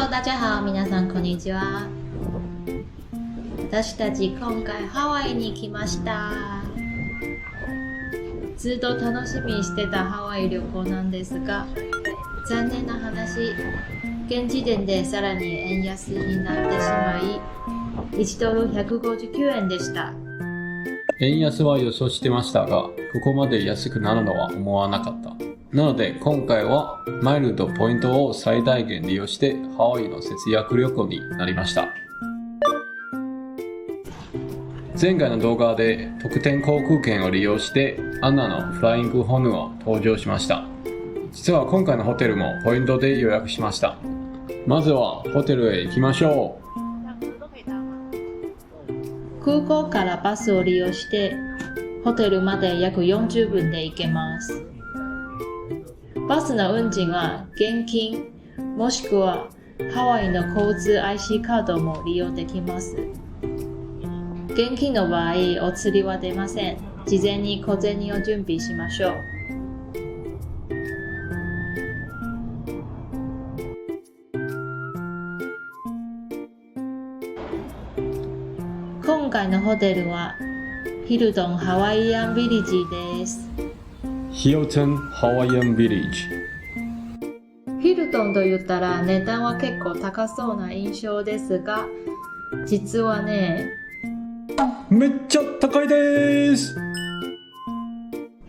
Hello， 大家好，皆さんこんにちは。私たち今回ハワイに来ました。ずっと楽しみにしてたハワイ旅行なんですが、残念な話、現時点でさらに円安になってしまい、1ドル159円でした。円安は予想してましたが、ここまで安くなるのは思わなかった。なので今回はマイルとポイントを最大限利用してハワイの節約旅行になりました。前回の動画で特典航空券を利用してアナのフライングホヌを登場しました。実は今回のホテルもポイントで予約しました。まずはホテルへ行きましょう。空港からバスを利用してホテルまで約40分で行けます。バスの運賃は現金もしくはハワイの交通 IC カードも利用できます。現金の場合お釣りは出ません。事前に小銭を準備しましょう。今回のホテルはヒルトンハワイアンビリッジです。ヒルトンハワイアンビリッジ。ヒルトンと言ったら値段は結構高そうな印象ですが、実はね、めっちゃ高いです。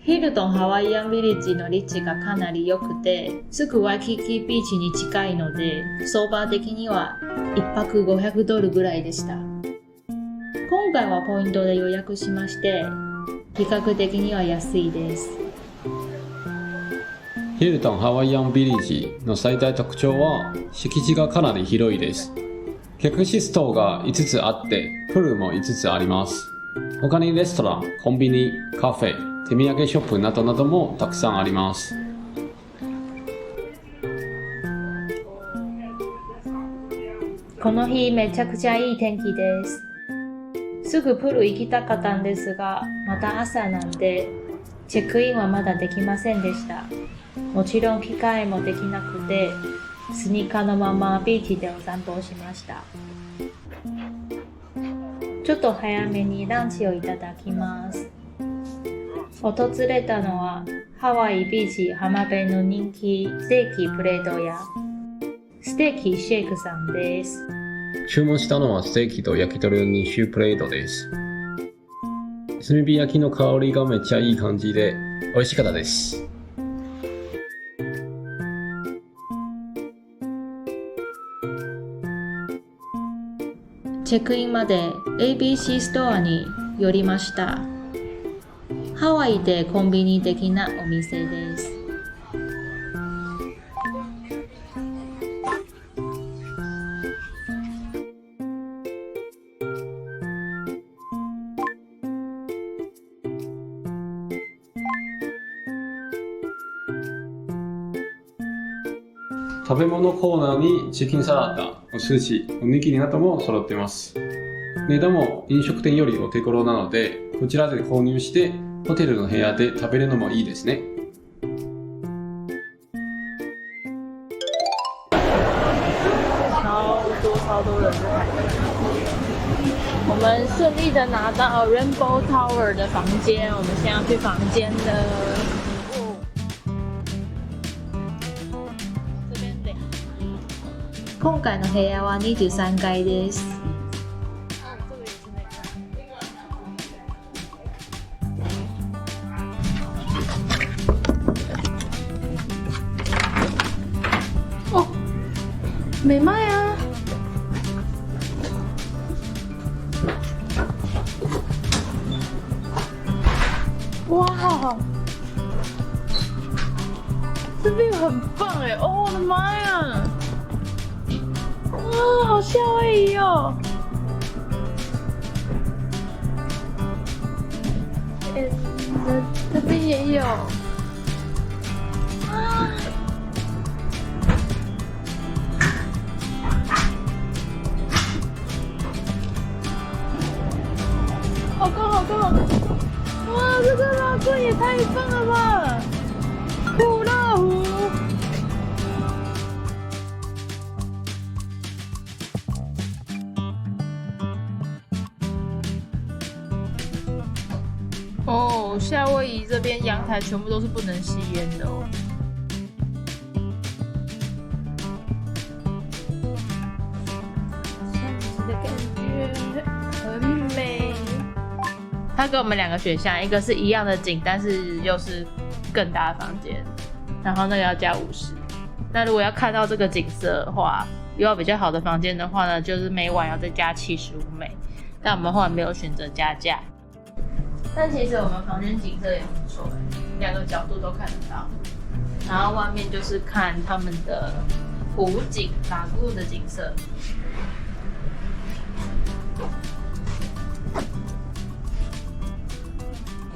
ヒルトンハワイアンビリッジの立地がかなり良くて、すぐワイキキビーチに近いので、相場的には1泊500ドルぐらいでした。今回はポイントで予約しまして、比較的には安いです。ヒルトンハワイアンビリッジの最大特徴は敷地がかなり広いです。客室棟が5つあって、プールも5つあります。他にレストラン、コンビニ、カフェ、手土産ショップなどなどもたくさんあります。この日めちゃくちゃいい天気です。すぐプール行きたかったんですが、また朝なんでチェックインはまだできませんでした。もちろん機会もできなくて、スニーカーのままビーチでお散歩をしました。ちょっと早めにランチをいただきます。訪れたのはハワイビーチ浜辺の人気ステーキプレートやステーキシェイクさんです。注文したのはステーキと焼き鳥の2種プレートです。炭火焼きの香りがめっちゃいい感じで美味しかったです。チェックインまで ABC ストアに寄りました。ハワイでコンビニ的なお店です。食べ物コーナーにチキンサラダ、お寿司、おにぎりなども揃っています。値段も飲食店よりお手頃なので、こちらで購入してホテルの部屋で食べるのもいいですね。超多人在排队。我们顺利的拿到 Rainbow Tower 的房间，我们现在要去房间了。今回の部屋は23階です。哦，没卖啊！哇，这边很棒哎！哦，我的妈呀！哇，好夏威夷哦！这边也有啊！好高好高！哇，这个拉棍也太棒了吧！普乐湖。哦，夏威夷这边阳台全部都是不能吸烟的哦。这样子的感觉很美。他给我们2个选项，一个是一样的景，但是又是更大的房间，然后那个要加50。那如果要看到这个景色的话，又要比较好的房间的话呢，就是每晚要再加75美。但我们后来没有选择加价。但其实我们房间景色也不错，2个角度都看得到。然后外面就是看他们的湖景、拉古的景色。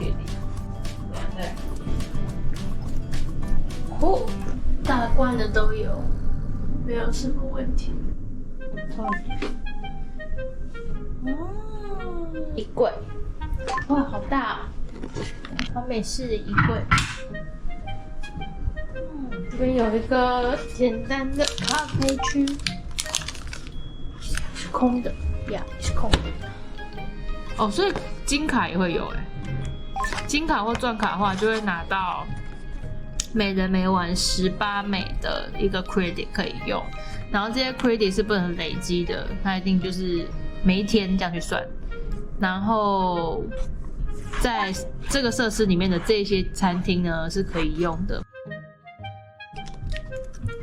对，哦，大罐的都有，没有什么问题。衣柜，哇，好大、好美式的衣柜。这边有一个简单的咖啡区，是空的呀，是空的。哦，所以金卡也会有金卡或钻卡的话，就会拿到每人每晚18美的一个 credit 可以用，然后这些 credit 是不能累积的，它一定就是每一天这样去算。然后在这个设施里面的这些餐厅呢是可以用的。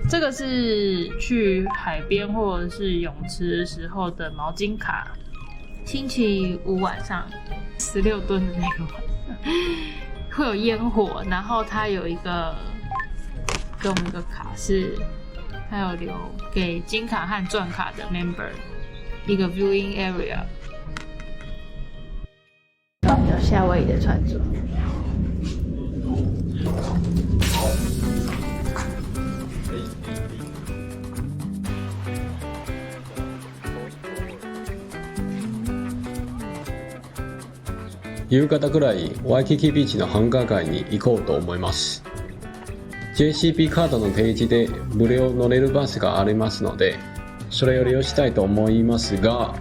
这个是去海边或者是泳池的时候的毛巾卡，星期五晚上16吨的那个晚上会有烟火，然后它有一个给我们一个卡是，它有留给金卡和钻卡的 member 一个 viewing area。有夏威夷的穿着。夕方くらいワイキキビーチの繁華街に行こうと思います。 JCB カードの提示で無料乗れるバスがありますので、それを利用したいと思いますが、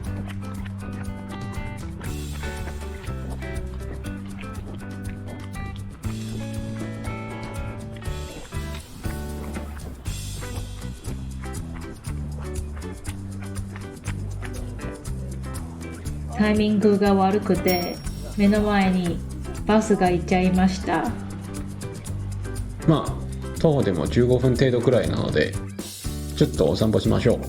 タイミングが悪くて目の前にバスが行っちゃいました。まあ徒歩でも15分程度くらいなので、ちょっとお散歩しましょう。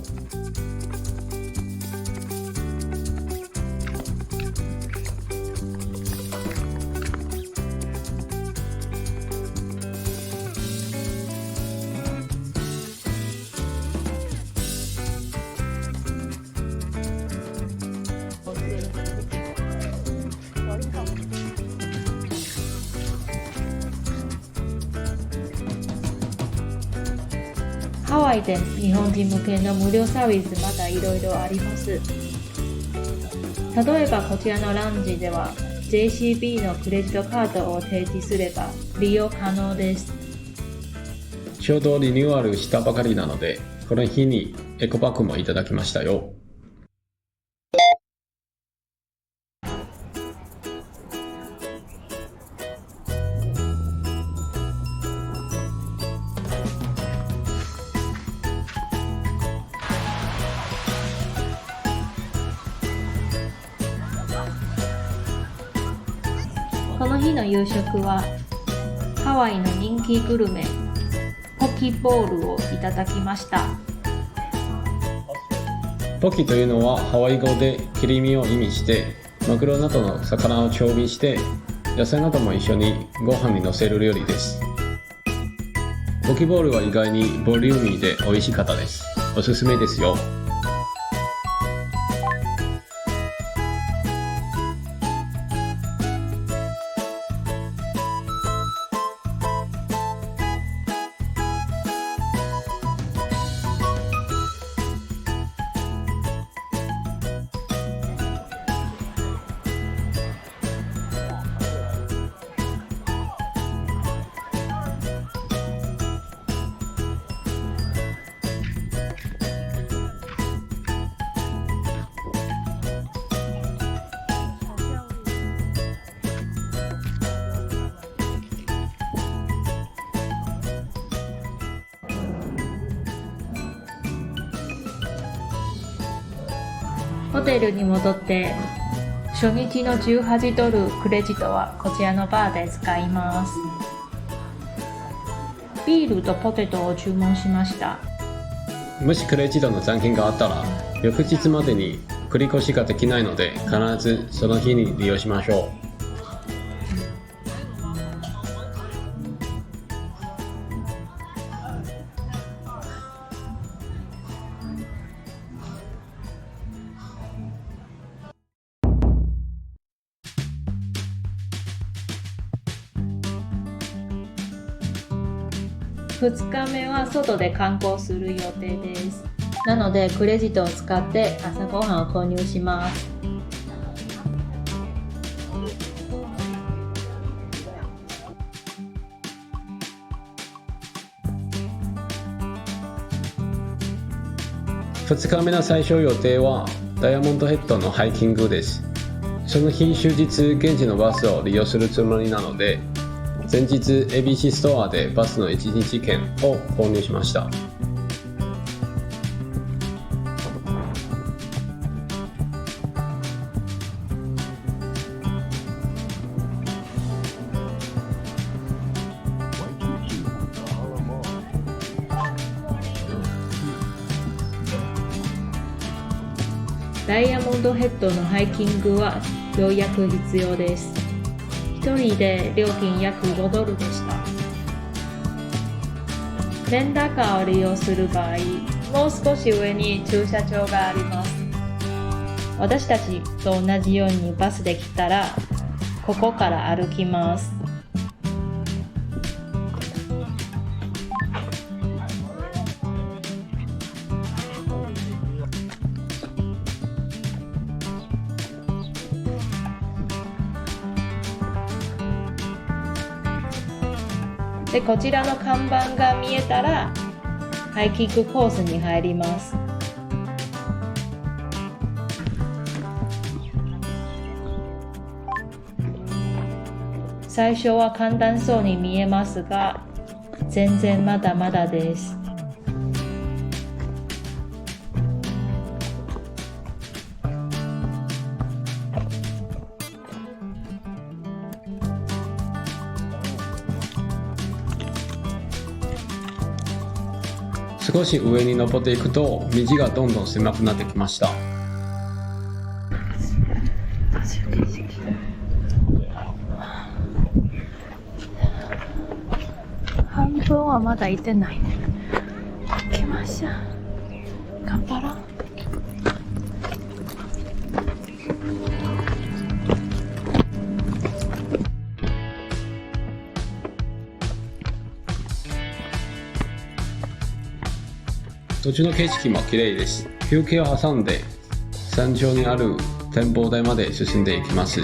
ハワイで日本人向けの無料サービスまだいろいろあります。例えばこちらのラウンジでは JCB のクレジットカードを提示すれば利用可能です。ちょうどリニューアルしたばかりなので、この日にエコバッグもいただきましたよ。この日の夕食はハワイの人気グルメポキボールをいただきました。ポキというのはハワイ語で切り身を意味して、マグロなどの魚を調味して野菜なども一緒にご飯にのせる料理です。ポキボールは意外にボリューミーで美味しかったです。おすすめですよ。ホテルに戻って初日の18ドルクレジットはこちらのバーで使います。ビールとポテトを注文しました。もしクレジットの残金があったら翌日までに繰り越しができないので必ずその日に利用しましょう。2日目は外で観光する予定です。なのでクレジットを使って朝ごはんを購入します。2日目の最初予定はダイヤモンドヘッドのハイキングです。その日終日現地のバスを利用するつもりなので前日 ABC ストアでバスの1日券を購入しました。ダイヤモンドヘッドのハイキングは予約必要です。1人で料金約5ドルでした。レンタカーを利用する場合、もう少し上に駐車場があります。私たちと同じようにバスで来たら、ここから歩きます。で、こちらの看板が見えたらハイキックコースに入ります。最初は簡単そうに見えますが全然まだまだです。少し上に登っていくと道がどんどん狭くなってきました。半分はまだ行ってないね。行きましょう。頑張ろう。途中の景色も綺麗です。休憩を挟んで山頂にある展望台まで進んでいきます。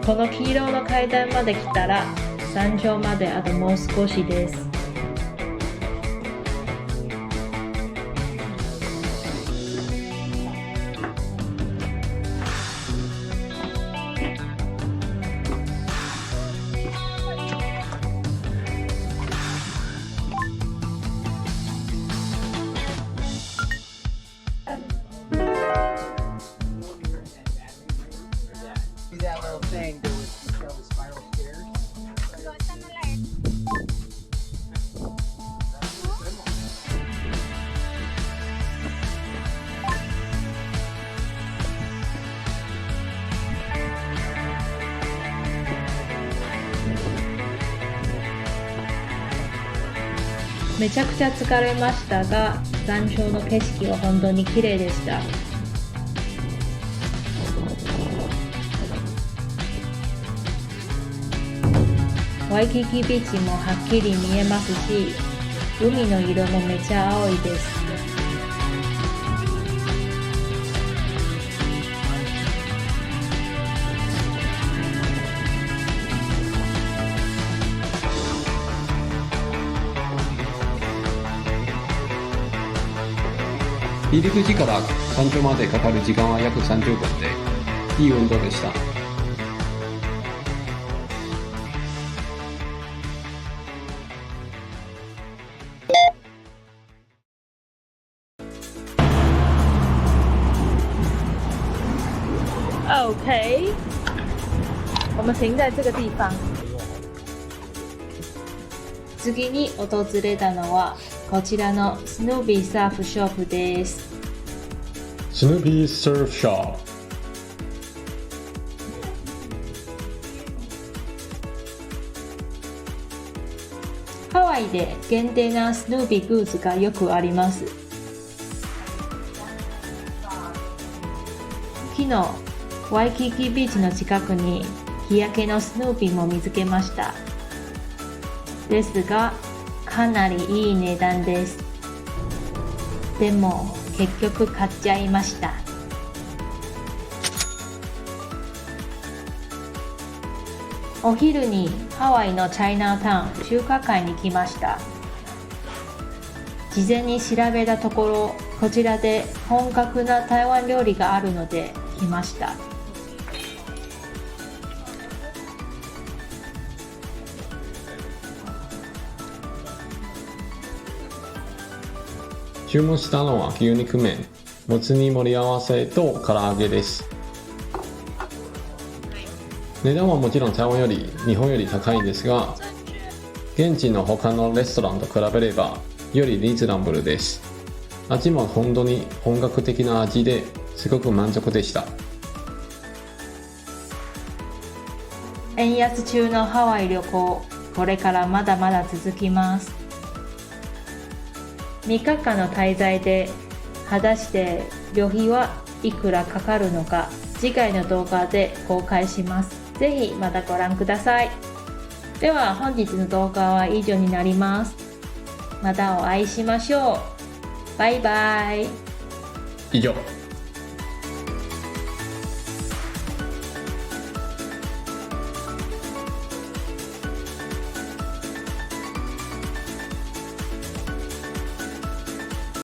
この黄色の階段まで来たら山頂まであともう少しです。That little thing to show the spiral stairs. めちゃくちゃ疲れましたが、山頂の景色は本当に綺麗でした。ワイキキビーチもはっきり見えますし、海の色もめちゃ青いです。入り口から山頂までかかる時間は約30分で、いい運動でした。OK， 我们停在这个地方。次に訪れたのはこちらのスヌービーサーフショップです。スヌービーサーフショップ。ハワイで限定なスヌービーグッズがよくあります。昨日、ワイキキビーチの近くに日焼けのスヌーピーも見つけました。ですが、かなりいい値段です。でも、結局買っちゃいました。お昼にハワイのチャイナタウン中華街に来ました。事前に調べたところ、こちらで本格な台湾料理があるので来ました。注文したのは牛肉麺、もつ煮盛り合わせと唐揚げです。値段はもちろん台湾より日本より高いんですが、現地の他のレストランと比べればよりリーズナブルです。味も本当に本格的な味ですごく満足でした。円安中のハワイ旅行、これからまだまだ続きます。3日間の滞在で果たして旅費はいくらかかるのか、次回の動画で公開します。ぜひまたご覧ください。では本日の動画は以上になります。またお会いしましょう。バイバイ。以上。